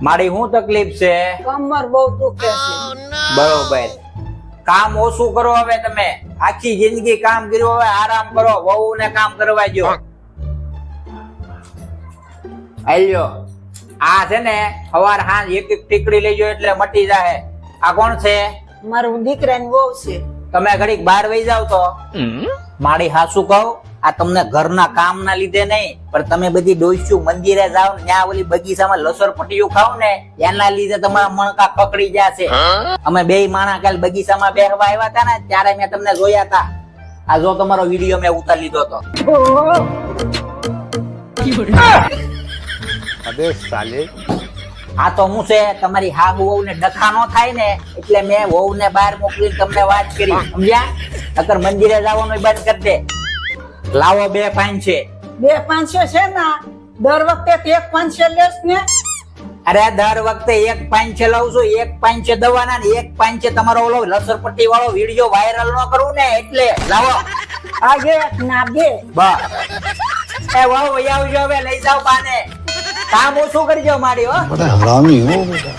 મારી શું તકલીફ છે? કમર બહુ દુખે છે. બરોબર. કામ ઓછું કરો હવે તમે. આખી જિંદગી કામ કર્યું, હવે આરામ કરો. વહુને કામ કરવા દો. આલ્યો આ છે ને સવાર સાંજ એક એક ટીકડી લેજો એટલે મટી જાય. આ કોણ છે? મારું દીકરાની વહુ છે. તમે ઘડીક બહાર વહી જાવ તો. મારી હાસુ કહું, આ તમને ઘરના કામ ના લીધે નહીં, પણ તમે બધી ડોસ્યું મંદિરે જાવ ને ત્યાં ઓલી બગીચામાં લસર પટીયું ખાવ ને એના લીધે તમારા મણકા પકડી જશે. અમે બે માણા કાલ બગીચામાં બેહવા આવ્યા હતા ને ત્યારે મેં તમને જોયા હતા. આ જો તમારો વિડીયો મેં ઉતારી લીધો હતો. અબે સાલે આ તો હું છે તમારી હાહુ વહુ ને ડખા નો થાય ને એટલે મેં વહુ ને બહાર મોકલીને તમને વાત કરી, સમજ્યા? નકર મંદિરે જવાનું બંધ કરી દે. લાવો 2 ફાઈન છે. 2-500 છે ને દર વખતે 1-500 લેસ ને. અરે દર વખતે 1-5 લઉં છું. 1-5 દવાના ને 1-5 તમારો ઓલો લસરપટ્ટી વાળો વિડીયો વાયરલ નો કરું ને એટલે લાવો. આજે ના બે. બસ એ વહુ વહી આવજો, હવે લઈ જાવ બાને. કામ ઓછું કરજો મારી હો. બડા હરામી હો બેટા.